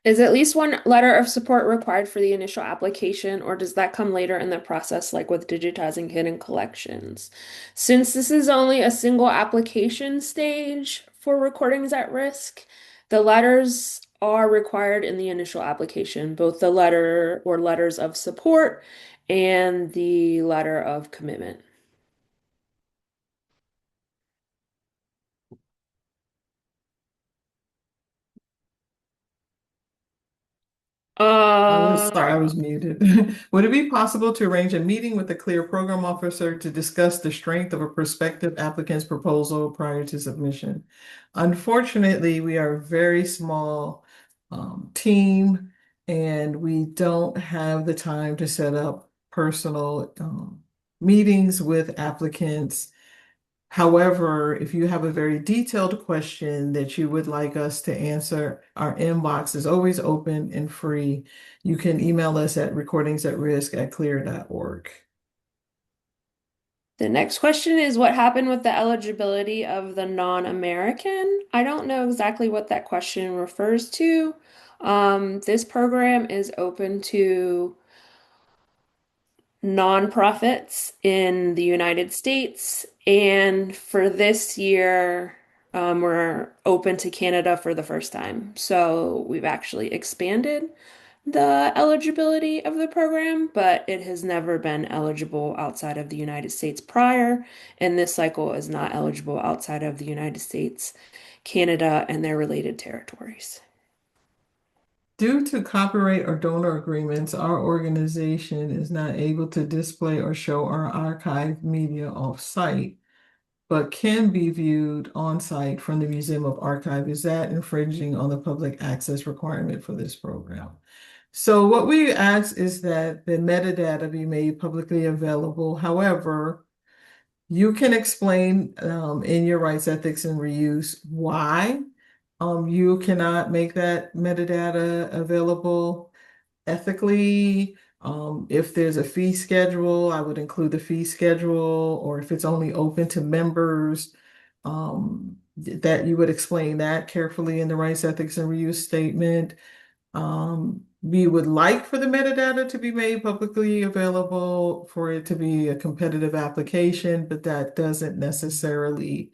S4: Is at least one letter of support required for the initial application, or does that come later in the process, like with digitizing hidden collections? Since this is only a single application stage for recordings at risk, the letters are required in the initial application, both the letter or letters of support and the letter of commitment.
S1: I was
S4: Uh,
S1: sorry, I was muted. Would it be possible to arrange a meeting with the CLIR program officer to discuss the strength of a prospective applicant's proposal prior to submission? Unfortunately, we are a very small team and we don't have the time to set up personal meetings with applicants. However, if you have a very detailed question that you would like us to answer, our inbox is always open and free. You can email us at recordingsatrisk@clir.org.
S4: The next question is what happened with the eligibility of the non-American? I don't know exactly what that question refers to. This program is open to nonprofits in the United States, and for this year, we're open to Canada for the first time. So we've actually expanded the eligibility of the program, but it has never been eligible outside of the United States prior, and this cycle is not eligible outside of the United States, Canada, and their related territories.
S1: Due to copyright or donor agreements, our organization is not able to display or show our archived media off-site, but can be viewed on-site from the Museum of Archive. Is that infringing on the public access requirement for this program? So what we ask is that the metadata be made publicly available. However, you can explain in your rights, ethics, and reuse why You cannot make that metadata available ethically. If there's a fee schedule, I would include the fee schedule, or if it's only open to members, that you would explain that carefully in the rights, ethics, and reuse statement. We would like for the metadata to be made publicly available for it to be a competitive application, but that doesn't necessarily,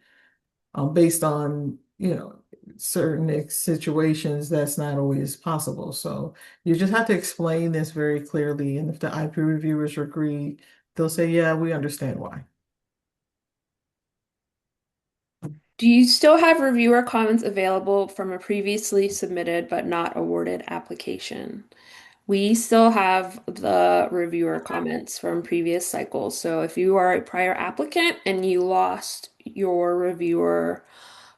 S1: based on, certain situations, that's not always possible. So you just have to explain this very clearly. And if the IP reviewers agree, they'll say, yeah, we understand why.
S4: Do you still have reviewer comments available from a previously submitted but not awarded application? We still have the reviewer comments from previous cycles. So if you are a prior applicant and you lost your reviewer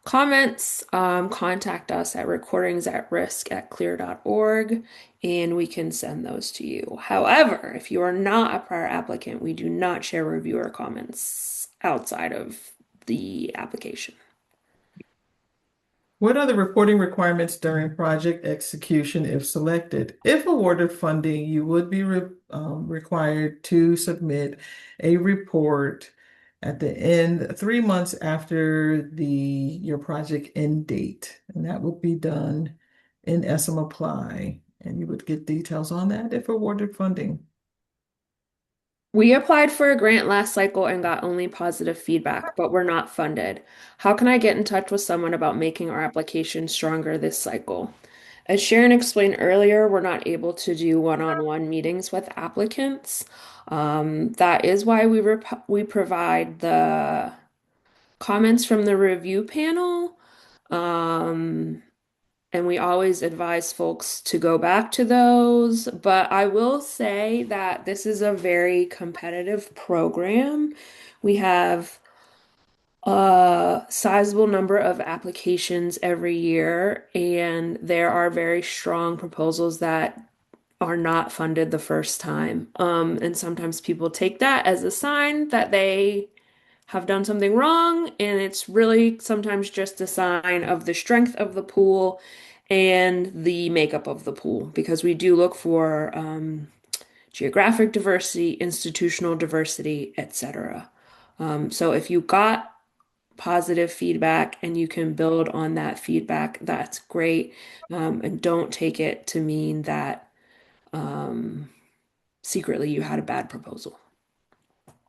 S4: comments, contact us at recordingsatrisk@clir.org and we can send those to you. However, if you are not a prior applicant, we do not share reviewer comments outside of the application.
S1: What are the reporting requirements during project execution if selected? If awarded funding, you would be required to submit a report at the end, 3 months after your project end date. And that would be done in SM Apply. And you would get details on that if awarded funding.
S4: We applied for a grant last cycle and got only positive feedback, but we're not funded. How can I get in touch with someone about making our application stronger this cycle? As Sharon explained earlier, we're not able to do one-on-one meetings with applicants. That is why we provide the comments from the review panel. And we always advise folks to go back to those. But I will say that this is a very competitive program. We have a sizable number of applications every year, and there are very strong proposals that are not funded the first time. And sometimes people take that as a sign that they have done something wrong, and it's really sometimes just a sign of the strength of the pool and the makeup of the pool, because we do look for geographic diversity, institutional diversity, etc. So if you got positive feedback and you can build on that feedback, that's great. And don't take it to mean that secretly you had a bad proposal.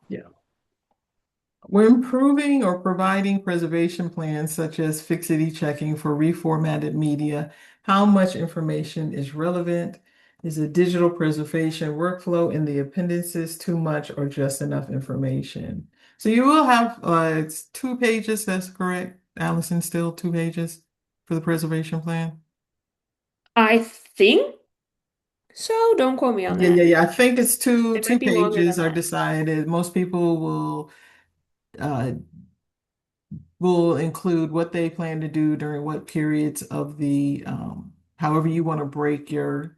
S1: Yeah. When improving or providing preservation plans such as fixity checking for reformatted media, how much information is relevant? Is a digital preservation workflow in the appendices too much or just enough information? So you will have, it's 2 pages, that's correct. Alyson, still 2 pages for the preservation plan?
S4: I think so. Don't quote me on
S1: Yeah, yeah,
S4: that.
S1: yeah. I think it's two
S4: It might be longer
S1: pages
S4: than
S1: are
S4: that.
S1: decided. Most people uh, will include what they plan to do during what periods of the, however you want to break your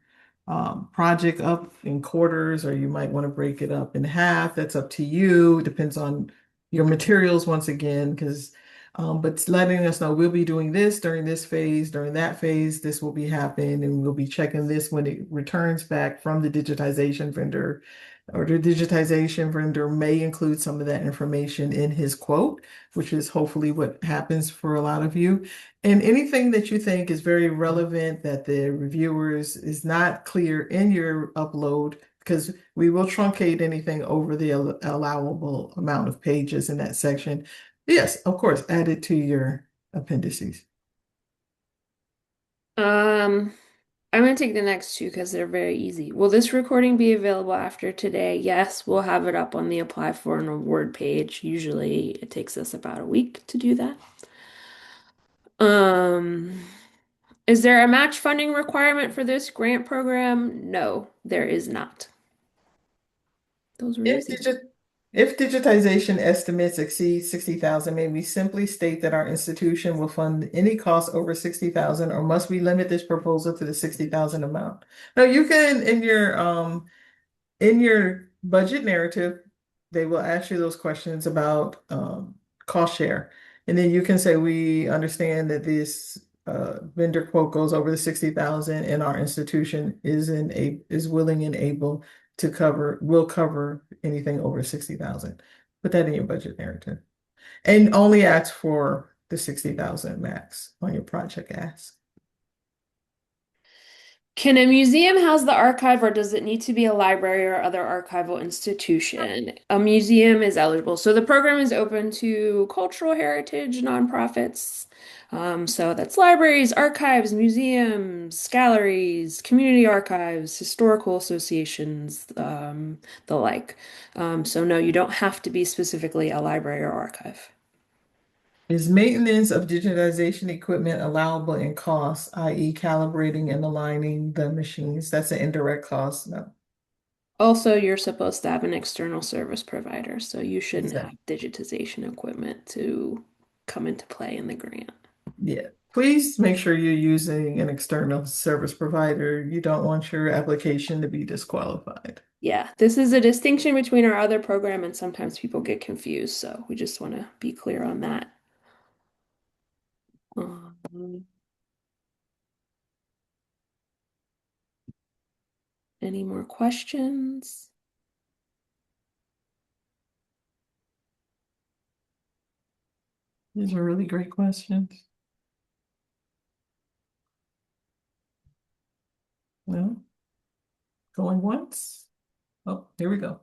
S1: project up in quarters, or you might want to break it up in half. That's up to you. It depends on your materials once again, because, but it's letting us know we'll be doing this during this phase, during that phase, this will be happening, and we'll be checking this when it returns back from the digitization vendor, or the digitization vendor may include some of that information in his quote, which is hopefully what happens for a lot of you. And anything that you think is very relevant that the reviewers is not clear in your upload, because we will truncate anything over the allowable amount of pages in that section. Yes, of course, add it to your appendices.
S4: Um, I'm going to take the next two because they're very easy. Will this recording be available after today? Yes, we'll have it up on the apply for an award page. Usually it takes us about a week to do that. Um, is there a match funding requirement for this grant program? No, there is not. Those were
S1: If
S4: easy.
S1: digit if digitization estimates exceed 60,000, may we simply state that our institution will fund any cost over 60,000, or must we limit this proposal to the 60,000 amount? No, you can in your budget narrative, they will ask you those questions about cost share. And then you can say, we understand that this vendor quote goes over the 60,000 and our institution is willing and able to will cover anything over 60,000. Put that in your budget narrative. And only ask for the 60,000 max on your project ask.
S4: Can a museum house the archive, or does it need to be a library or other archival institution? A museum is eligible. So the program is open to cultural heritage nonprofits. So that's libraries, archives, museums, galleries, community archives, historical associations, the like. So no, you don't have to be specifically a library or archive.
S1: Is maintenance of digitization equipment allowable in cost, i.e. calibrating and aligning the machines? That's an indirect cost. No,
S4: Also, you're supposed to have an external service provider, so you shouldn't have
S1: exactly.
S4: digitization equipment to come into play in the grant.
S1: Yeah. Please make sure you're using an external service provider. You don't want your application to be disqualified.
S4: Yeah, this is a distinction between our other program, and sometimes people get confused, so we just want to be clear on that. Um, any more questions?
S1: These are really great questions. Well, going once. Oh, here we go.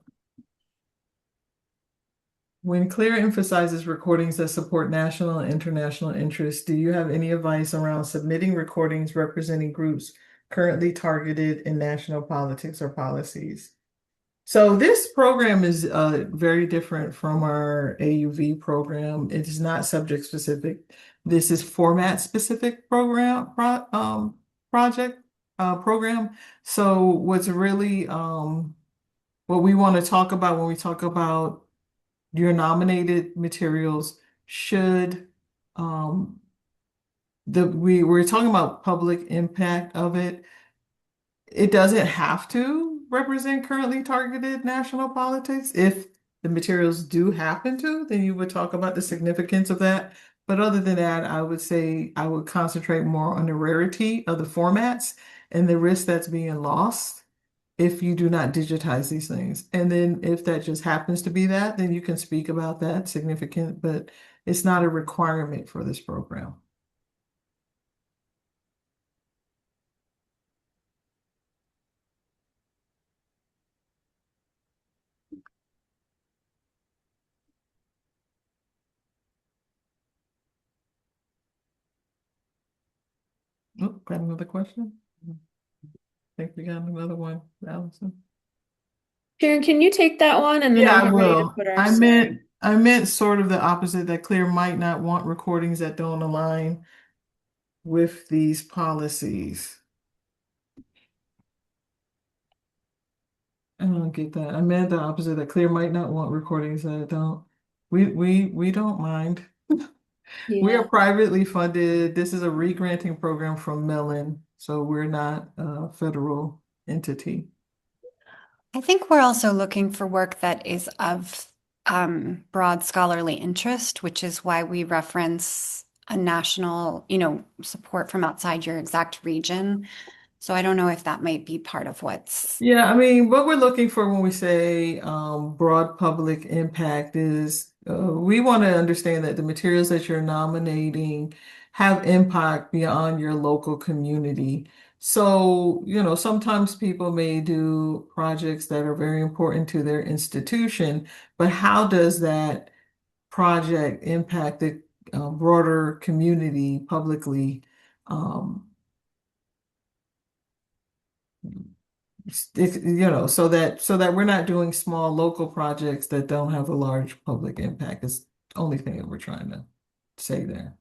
S1: When CLIR emphasizes recordings that support national and international interests, do you have any advice around submitting recordings representing groups currently targeted in national politics or policies? So this program is very different from our AUV program. It is not subject specific. This is format specific program. So what's really what we want to talk about when we talk about your nominated materials should we're talking about public impact of it. It doesn't have to represent currently targeted national politics. If the materials do happen to, then you would talk about the significance of that. But other than that, I would say I would concentrate more on the rarity of the formats and the risk that's being lost if you do not digitize these things. And then if that just happens to be that, then you can speak about that significant, but it's not a requirement for this program. Oh, got another question? I think we got another one, Alyson.
S4: Sharon, can you take that one and then
S1: Yeah,
S4: I'll
S1: I
S4: get ready to
S1: will.
S4: put our
S1: I
S4: say.
S1: meant I meant sort of the opposite, that CLIR might not want recordings that don't align with these policies. I don't get that. I meant the opposite, that CLIR might not want recordings that don't. We don't mind. We are
S4: Yeah.
S1: privately funded. This is a regranting program from Mellon, so we're not a federal entity.
S3: I think we're also looking for work that is of broad scholarly interest, which is why we reference a national, support from outside your exact region. So I don't know if that might be part of what's.
S1: Yeah, I mean, what we're looking for when we say broad public impact is we want to understand that the materials that you're nominating have impact beyond your local community. So, sometimes people may do projects that are very important to their institution, but how does that project impact the broader community publicly? So that we're not doing small local projects that don't have a large public impact is the only thing that we're trying to say there.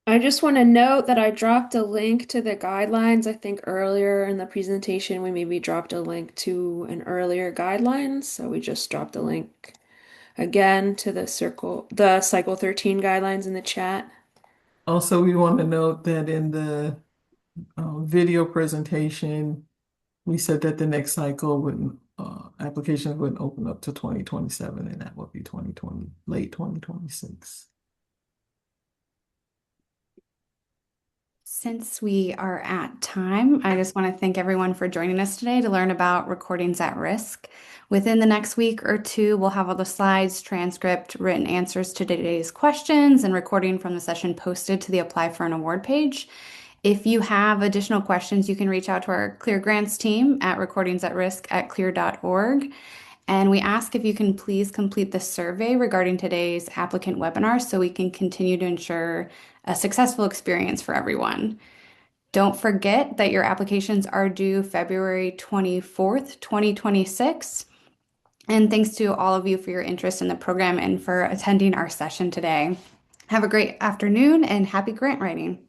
S4: I just want to note that I dropped a link to the guidelines. I think earlier in the presentation, we maybe dropped a link to an earlier guidelines. So we just dropped a link again to the cycle 13 guidelines in the chat.
S1: Also, we want to note that in the video presentation, we said that the next cycle applications wouldn't open up to 2027, and that would be 2020, late 2026.
S5: Since we are at time, I just want to thank everyone for joining us today to learn about recordings at risk. Within the next week or two, we'll have all the slides, transcript, written answers to today's questions, and recording from the session posted to the Apply for an Award page. If you have additional questions, you can reach out to our CLIR grants team at recordingsatrisk@clir.org. And we ask if you can please complete the survey regarding today's applicant webinar so we can continue to ensure a successful experience for everyone. Don't forget that your applications are due February 24th, 2026. And thanks to all of you for your interest in the program and for attending our session today. Have a great afternoon and happy grant writing.